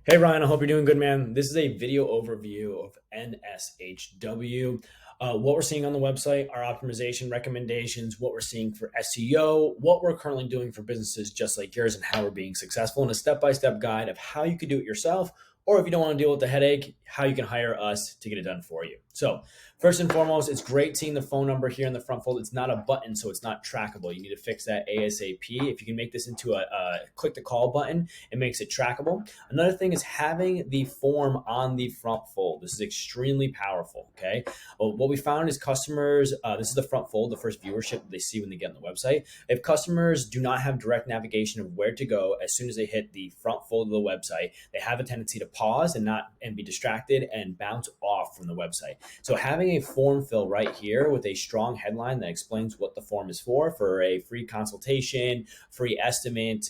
Hey Ryan, I hope you're doing good, man. This is a video overview of NSHW. What we're seeing on the website, our optimization recommendations, what we're seeing for SEO, what we're currently doing for businesses just like yours, and how we're being successful, and a step-by-step guide of how you could do it yourself, or if you don't want to deal with the headache, how you can hire us to get it done for you. So first and foremost, it's great seeing the phone number here in the front fold. It's not a button, so it's not trackable. You need to fix that ASAP. If you can make this into a click to call button, it makes it trackable. Another thing is having the form on the front fold. This is extremely powerful. Okay. Well, what we found is customers, this is the front fold, the first viewership they see when they get on the website. If customers do not have direct navigation of where to go as soon as they hit the front fold of the website, they have a tendency to pause and be distracted and bounce off from the website. So having a form fill right here with a strong headline that explains what the form is for a free consultation, free estimate,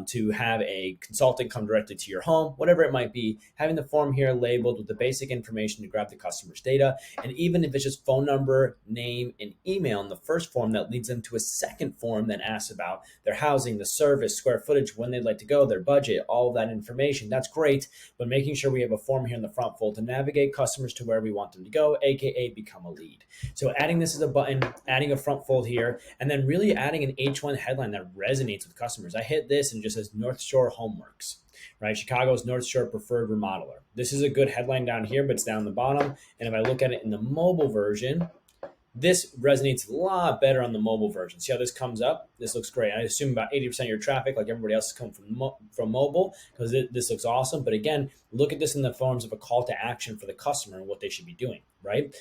to have a consultant come directly to your home, whatever it might be, having the form here labeled with the basic information to grab the customer's data. And even if it's just phone number, name, and email in the first form, that leads them to a second form that asks about their housing, the service, square footage, when they'd like to go, their budget, all of that information. That's great, but making sure we have a form here in the front fold to navigate customers to where we want them to go, aka become a lead. So adding this as a button, adding a front fold here, and then really adding an H1 headline that resonates with customers. I hit this and just says North Shore Homeworks, right? Chicago's North Shore preferred remodeler. This is a good headline down here, but it's down the bottom. And if I look at it in the mobile version, this resonates a lot better on the mobile version. See how this comes up? This looks great. I assume about 80% of your traffic, like everybody else, is coming from mobile, because this looks awesome. But again, look at this in the forms of a call to action for the customer and what they should be doing, right?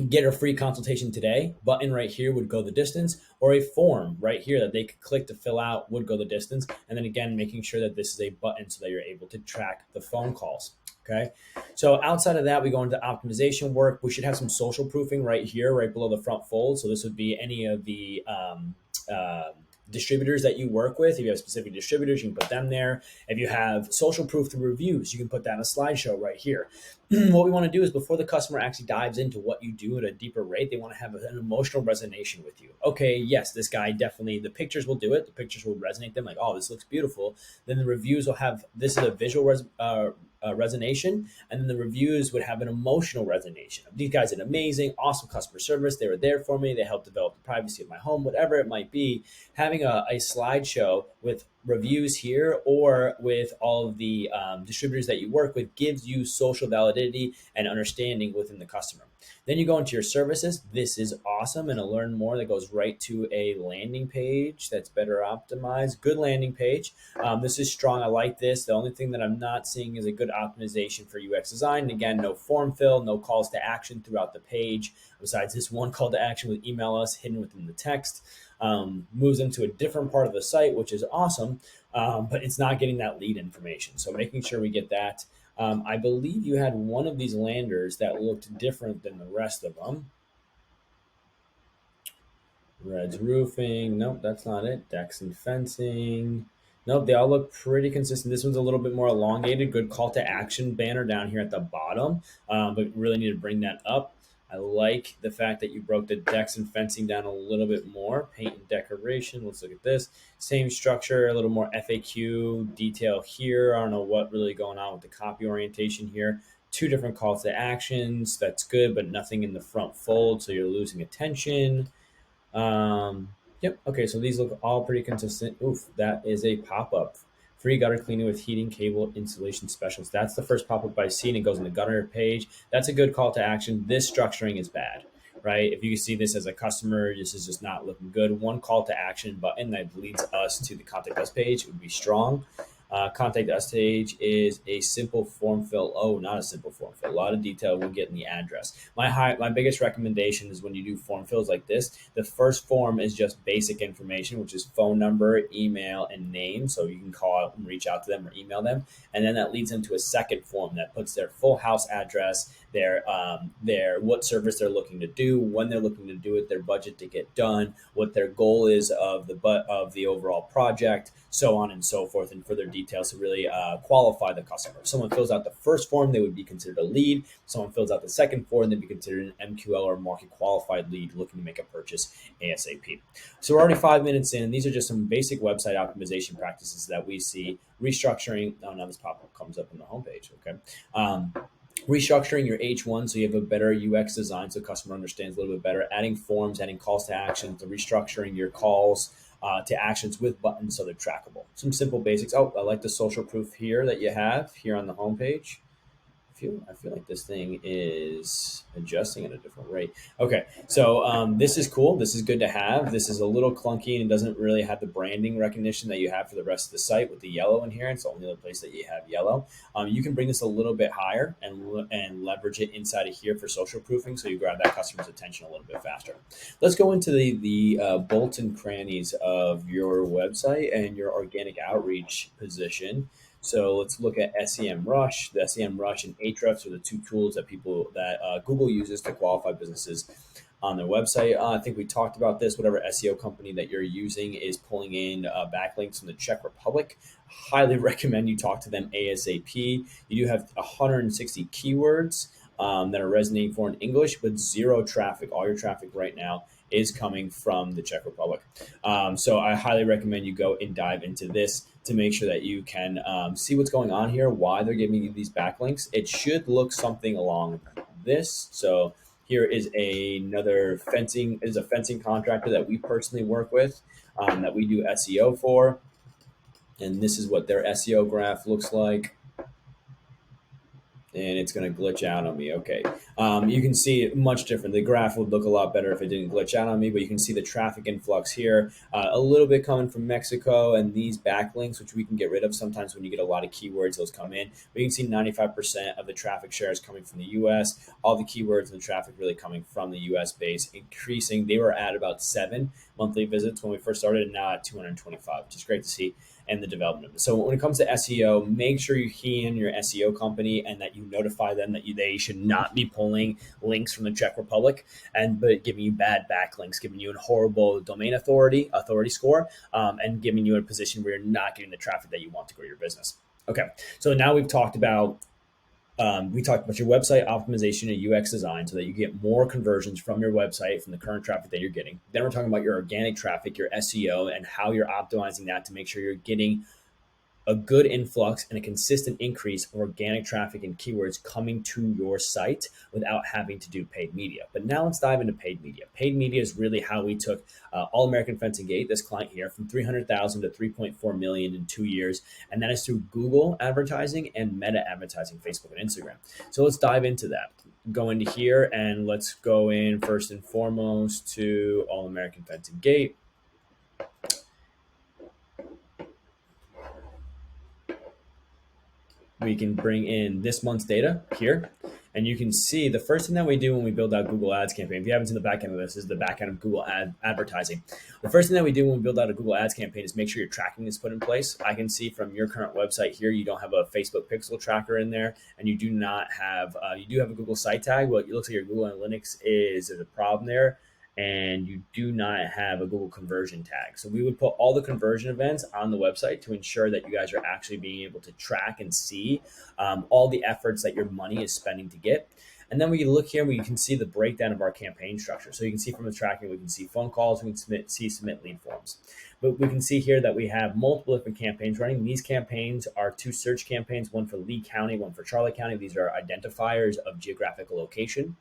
Get a free consultation today button right here would go the distance, or a form right here that they could click to fill out would go the distance. And then again, making sure that this is a button so that you're able to track the phone calls. Okay. So outside of that, we go into optimization work. We should have some social proofing right here, right below the front fold. So this would be any of the distributors that you work with. If you have specific distributors, you can put them there. If you have social proof through reviews, you can put that in a slideshow right here. What we want to do is, before the customer actually dives into what you do at a deeper rate, they want to have an emotional resonation with you. Okay, yes, this guy definitely, the pictures will do it. The pictures will resonate them, like, oh, this looks beautiful. Then the reviews will have, this is a visual resonation, and then the reviews would have an emotional resonation. These guys had amazing, awesome customer service. They were there for me. They helped develop the privacy of my home, whatever it might be. Having a slideshow with reviews here, or with all of the distributors that you work with, gives you social validity and understanding within the customer. Then you go into your services. This is awesome, and to learn more, that goes right to a landing page that's better optimized. Good landing page. This is strong. I like this. The only thing that I'm not seeing is a good optimization for UX design. And again, no form fill, no calls to action throughout the page, besides this one call to action with email us hidden within the text. Moves them to a different part of the site, which is awesome, but it's not getting that lead information. So making sure we get that. I believe you had one of these landers that looked different than the rest of them. Red's roofing. Nope, that's not it. Decks and fencing. Nope, they all look pretty consistent. This one's a little bit more elongated. Good call to action banner down here at the bottom, but really need to bring that up. I like the fact that you broke the decks and fencing down a little bit more. Paint and decoration. Let's look at this. Same structure, a little more FAQ detail here. I don't know what really going on with the copy orientation here. Two different calls to actions. That's good, but nothing in the front fold, so you're losing attention. Yep. Okay, so these look all pretty consistent. Oof, that is a pop-up. Free gutter cleaning with heating cable installation specialist. That's the first pop-up I see, and it goes in the gutter page. That's a good call to action. This structuring is bad, right? If you see this as a customer, this is just not looking good. One call to action button that leads us to the contact us page would be strong. Contact us page is a simple form fill. Oh, not a simple form fill. A lot of detail we'll get in the address. My biggest recommendation is when you do form fills like this, the first form is just basic information, which is phone number, email, and name. So you can call out and reach out to them or email them. And then that leads them to a second form that puts their full house address, their what service they're looking to do, when they're looking to do it, their budget to get done, what their goal is of the overall project, so on and so forth, and further details to really qualify the customer. If someone fills out the first form, they would be considered a lead. If someone fills out the second form, they'd be considered an MQL or market qualified lead looking to make a purchase ASAP. So we're already 5 minutes in. These are just some basic website optimization practices that we see. Restructuring. Oh, now this pop-up comes up on the homepage. Okay. Restructuring your H1 so you have a better UX design so the customer understands a little bit better. Adding forms, adding calls to action, to restructuring your calls to actions with buttons so they're trackable. Some simple basics. Oh, I like the social proof here that you have here on the homepage. I feel like this thing is adjusting at a different rate. Okay, so this is cool. This is good to have. This is a little clunky and it doesn't really have the branding recognition that you have for the rest of the site with the yellow in here. It's the only other place that you have yellow. You can bring this a little bit higher and leverage it inside of here for social proofing so you grab that customer's attention a little bit faster. Let's go into the bolts and crannies of your website and your organic outreach position. So let's look at SEMrush. The SEMrush and Ahrefs are the two tools that Google uses to qualify businesses on their website. I think we talked about this. Whatever SEO company that you're using is pulling in backlinks from the Czech Republic. Highly recommend you talk to them ASAP. You do have 160 keywords that are resonating for in English, but zero traffic. All your traffic right now is coming from the Czech Republic. So I highly recommend you go and dive into this to make sure that you can see what's going on here, why they're giving you these backlinks. It should look something along this. So here is a fencing contractor that we personally work with, that we do SEO for. And this is what their SEO graph looks like. And it's going to glitch out on me. Okay. You can see it much different. The graph would look a lot better if it didn't glitch out on me, but you can see the traffic influx here, a little bit coming from Mexico and these backlinks, which we can get rid of sometimes when you get a lot of keywords, those come in. But you can see 95% of the traffic share is coming from the US, all the keywords and the traffic really coming from the US base, increasing. They were at about 7 monthly visits when we first started, and now at 225, which is great to see. And the development. So when it comes to SEO, make sure you key in your SEO company and that you notify them that they should not be pulling links from the Czech Republic but giving you bad backlinks, giving you a horrible domain authority score, and giving you a position where you're not getting the traffic that you want to grow your business. Okay, so now we've talked about your website optimization and UX design so that you get more conversions from your website from the current traffic that you're getting. Then we're talking about your organic traffic, your SEO, and how you're optimizing that to make sure you're getting a good influx and a consistent increase of organic traffic and keywords coming to your site without having to do paid media. But now let's dive into paid media. Paid media is really how we took All American Fencing Gate, this client here, from 300,000 to 3.4 million in 2 years. And that is through Google advertising and Meta advertising, Facebook and Instagram. So let's dive into that. Go into here and let's go in first and foremost to All American Fencing Gate. We can bring in this month's data here. And you can see the first thing that we do when we build out Google Ads campaign, if you haven't seen the back end of this, is the back end of Google advertising. The first thing that we do when we build out a Google Ads campaign is make sure your tracking is put in place. I can see from your current website here, you don't have a Facebook pixel tracker in there, and you do not have, you do have a Google site tag. Well, it looks like your Google Analytics there's a problem there. And you do not have a Google conversion tag. So we would put all the conversion events on the website to ensure that you guys are actually being able to track and see all the efforts that your money is spending to get. And then we can look here and we can see the breakdown of our campaign structure. So you can see from the tracking, we can see phone calls, we can submit lead forms. But we can see here that we have multiple different campaigns running. These campaigns are 2 search campaigns, one for Lee County, one for Charlotte County. These are identifiers of geographical location.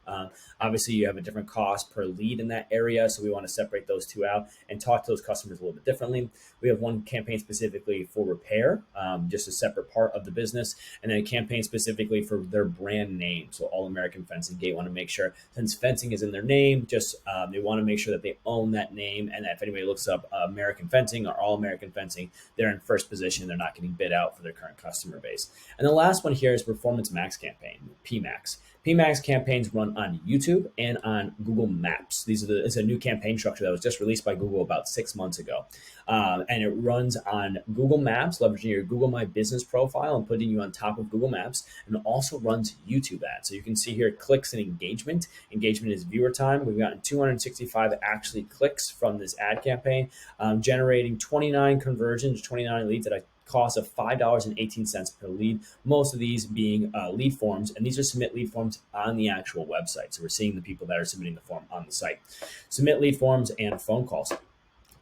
Obviously, you have a different cost per lead in that area, so we want to separate those 2 out and talk to those customers a little bit differently. We have one campaign specifically for repair, just a separate part of the business, and then a campaign specifically for their brand name. So All American Fencing Gate want to make sure, since fencing is in their name, they want to make sure that they own that name, and that if anybody looks up American Fencing or All American Fencing, they're in first position. They're not getting bid out for their current customer base. And the last one here is Performance Max campaign, PMax. PMAX campaigns run on YouTube and on Google Maps. It's a new campaign structure that was just released by Google about 6 months ago. And it runs on Google Maps, leveraging your Google My Business profile and putting you on top of Google Maps, and it also runs YouTube ads. So you can see here clicks and engagement. Engagement is viewer time. We've gotten 265 actually clicks from this ad campaign, generating 29 conversions, 29 leads at a cost of $5.18 per lead. Most of these being lead forms, and these are submit lead forms on the actual website. So we're seeing the people that are submitting the form on the site. Submit lead forms and phone calls.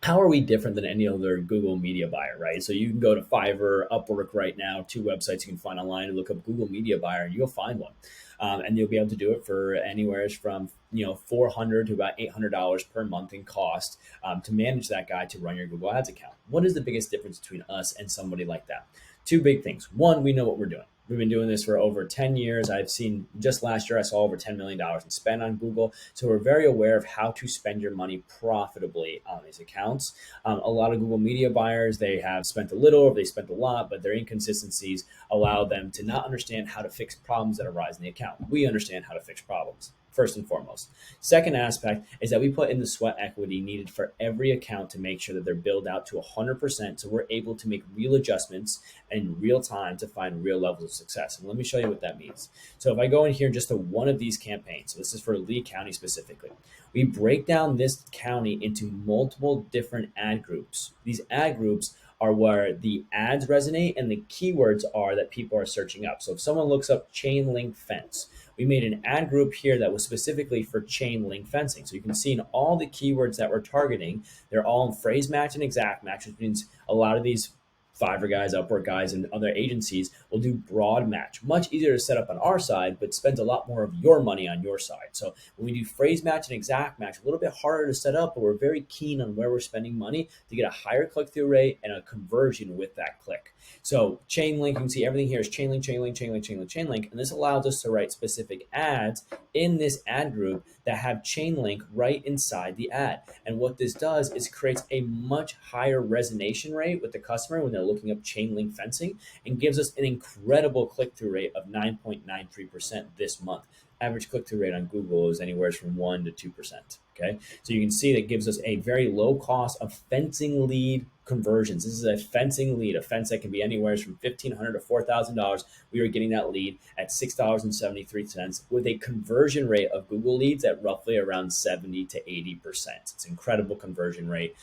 How are we different than any other Google media buyer, right? So you can go to Fiverr, Upwork right now, two websites you can find online, and look up Google Media Buyer, and you'll find one. And you'll be able to do it for anywhere from $400 to about $800 per month in cost to manage that guy to run your Google Ads account. What is the biggest difference between us and somebody like that? Two big things. One, we know what we're doing. We've been doing this for over 10 years. I've seen just last year, I saw over $10 million in spend on Google. So we're very aware of how to spend your money profitably on these accounts. A lot of Google media buyers, they have spent a little or they spent a lot, but their inconsistencies allow them to not understand how to fix problems that arise in the account. We understand how to fix problems, first and foremost. Second aspect is that we put in the sweat equity needed for every account to make sure that they're billed out to 100%. So we're able to make real adjustments in real time to find real levels of success. And let me show you what that means. So if I go in here just to one of these campaigns, so this is for Lee County specifically, we break down this county into multiple different ad groups. These ad groups are where the ads resonate and the keywords are that people are searching up. So if someone looks up chain link fence, we made an ad group here that was specifically for chain link fencing. So you can see in all the keywords that we're targeting, they're all in phrase match and exact match, which means a lot of these Fiverr guys, Upwork guys, and other agencies will do broad match. Much easier to set up on our side, but spends a lot more of your money on your side. So when we do phrase match and exact match, a little bit harder to set up, but we're very keen on where we're spending money to get a higher click-through rate and a conversion with that click. So chain link, you can see everything here is chain link, chain link, chain link, chain link, chain link. And this allows us to write specific ads in this ad group that have chain link right inside the ad. And what this does is creates a much higher resonation rate with the customer when they're looking up chain link fencing, and gives us an incredible click-through rate of 9.93% this month. Average click-through rate on Google is anywhere from 1% to 2%. Okay, so you can see that gives us a very low cost of fencing lead conversions. This is a fencing lead, a fence that can be anywhere from $1,500 to $4,000. We are getting that lead at $6.73 with a conversion rate of Google leads at roughly around 70 to 80%. It's an incredible conversion rate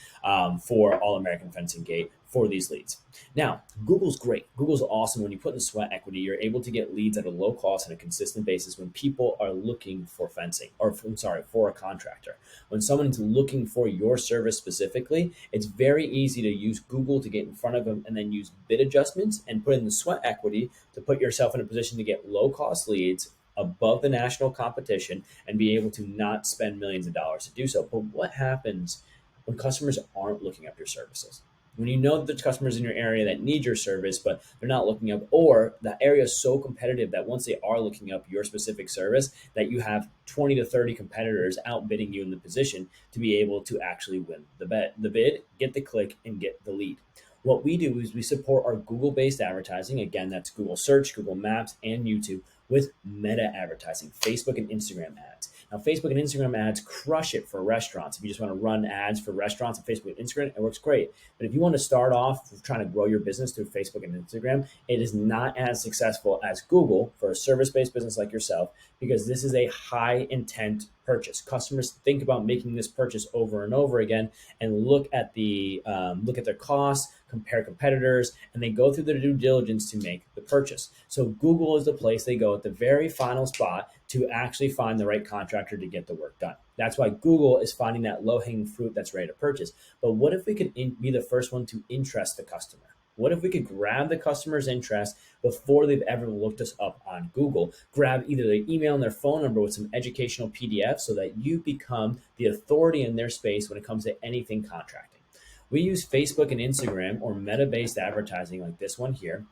for All American Fencing Gate for these leads. Now, Google's great. Google's awesome. When you put in the sweat equity, you're able to get leads at a low cost on a consistent basis when people are looking for fencing, or for a contractor. When someone's looking for your service specifically, it's very easy to use Google to get in front of them and then use bid adjustments and put in the sweat equity to put yourself in a position to get low cost leads above the national competition and be able to not spend millions of dollars to do so. But what happens when customers aren't looking up your services? When you know that there's customers in your area that need your service, but they're not looking up, or the area is so competitive that once they are looking up your specific service, that you have 20 to 30 competitors outbidding you in the position to be able to actually win the bid, get the click, and get the lead. What we do is we support our Google-based advertising. Again, that's Google Search, Google Maps, and YouTube with meta advertising, Facebook and Instagram ads. Now, Facebook and Instagram ads crush it for restaurants. If you just want to run ads for restaurants on Facebook and Instagram, it works great. But if you want to start off trying to grow your business through Facebook and Instagram, it is not as successful as Google for a service-based business like yourself, because this is a high intent purchase. Customers think about making this purchase over and over again and look at their costs, compare competitors, and they go through their due diligence to make the purchase. So Google is the place they go at the very final spot to actually find the right contractor to get the work done. That's why Google is finding that low-hanging fruit that's ready to purchase. But what if we could be the first one to interest the customer? What if we could grab the customer's interest before they've ever looked us up on Google? Grab either their email and their phone number with some educational PDF so that you become the authority in their space when it comes to anything contracting. We use Facebook and Instagram or meta-based advertising like this one here.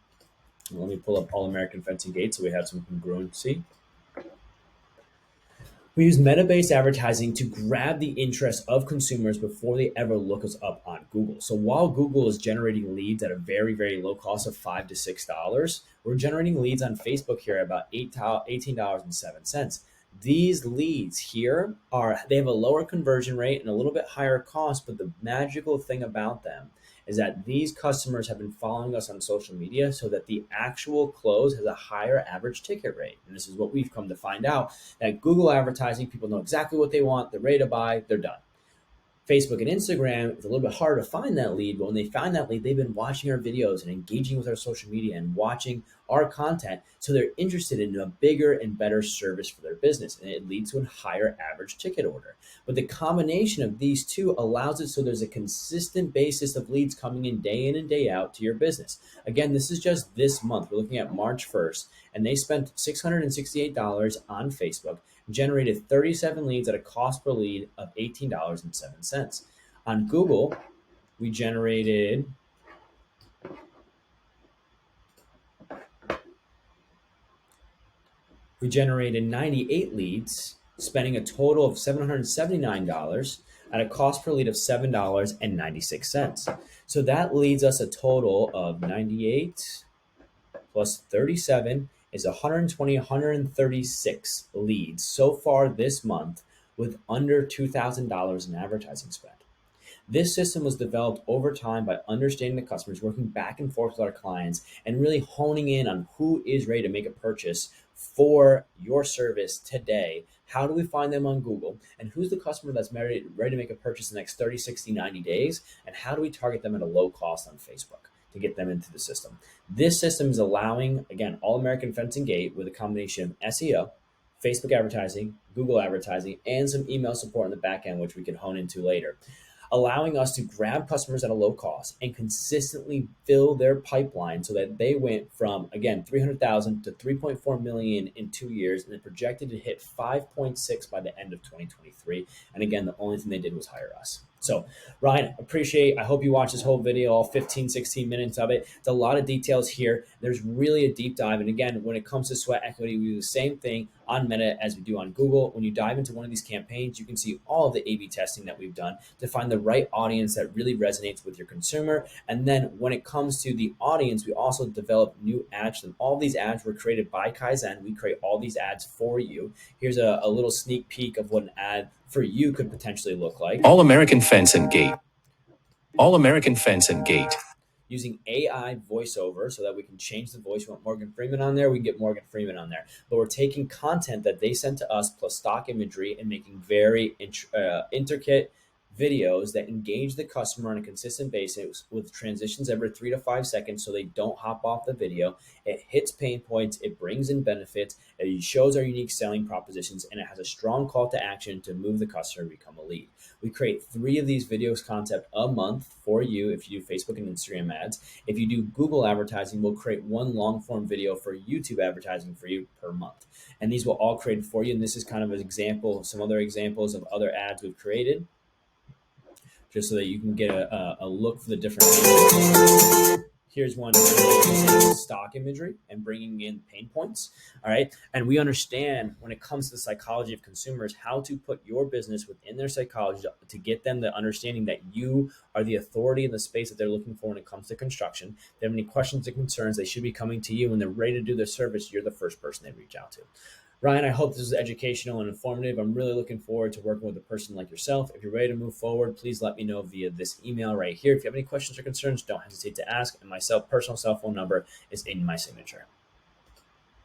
Let me pull up All American Fencing Gate so we have some congruency. We use meta-based advertising to grab the interest of consumers before they ever look us up on Google. So while Google is generating leads at a very, very low cost of $5 to $6, we're generating leads on Facebook here at about $18.07. These leads here they have a lower conversion rate and a little bit higher cost, but the magical thing about them is that these customers have been following us on social media so that the actual close has a higher average ticket rate. And this is what we've come to find out, that Google advertising, people know exactly what they want, they're ready to buy, they're done. Facebook and Instagram, it's a little bit harder to find that lead, but when they find that lead, they've been watching our videos and engaging with our social media and watching our content. So they're interested in a bigger and better service for their business, and it leads to a higher average ticket order. But the combination of these two allows it so there's a consistent basis of leads coming in and day out to your business. Again, this is just this month. We're looking at March 1st, and they spent $668 on Facebook, generated 37 leads at a cost per lead of $18.07. On Google, we generated 98 leads, spending a total of $779 at a cost per lead of $7.96. So that leads us a total of 98 plus 37 is 120, 136 leads so far this month with under $2,000 in advertising spend. This system was developed over time by understanding the customers, working back and forth with our clients, and really honing in on who is ready to make a purchase for your service today. How do we find them on Google? And who's the customer that's ready to make a purchase in the next 30, 60, 90 days? And how do we target them at a low cost on Facebook to get them into the system? This system is allowing, again, All American Fence and Gate with a combination of SEO, Facebook advertising, Google advertising, and some email support in the back end, which we can hone into later, allowing us to grab customers at a low cost and consistently fill their pipeline so that they went from, again, 300,000 to 3.4 million in 2 years, and they're projected to hit 5.6 by the end of 2023. And again, the only thing they did was hire us. So Ryan, I hope you watch this whole video, all 15, 16 minutes of it. It's a lot of details here. There's really a deep dive. And again, when it comes to sweat equity, we do the same thing on Meta as we do on Google. When you dive into one of these campaigns, you can see all of the A/B testing that we've done to find the right audience that really resonates with your consumer. And then when it comes to the audience, we also develop new ads. And all these ads were created by Kaizen. We create all these ads for you. Here's a little sneak peek of what an ad for you could potentially look like. All American Fence and Gate. All American Fence and Gate. Using AI voiceover so that we can change the voice. We want Morgan Freeman on there, we can get Morgan Freeman on there. But we're taking content that they sent to us plus stock imagery and making very intricate videos that engage the customer on a consistent basis with transitions every 3 to 5 seconds so they don't hop off the video. It hits pain points, it brings in benefits, it shows our unique selling propositions, and it has a strong call to action to move the customer to become a lead. We create 3 of these videos concept a month for you if you do Facebook and Instagram ads. If you do Google advertising, we'll create 1 long form video for YouTube advertising for you per month. And these will all create for you. And this is kind of an example, some other examples of other ads we've created, just so that you can get a look for the different images. Here's one using stock imagery and bringing in pain points. All right. And we understand when it comes to the psychology of consumers, how to put your business within their psychology to get them the understanding that you are the authority in the space that they're looking for when it comes to construction. If they have any questions and concerns, they should be coming to you. When they're ready to do their service, you're the first person they reach out to. Ryan, I hope this is educational and informative. I'm really looking forward to working with a person like yourself. If you're ready to move forward, please let me know via this email right here. If you have any questions or concerns, don't hesitate to ask. And my personal cell phone number is in my signature.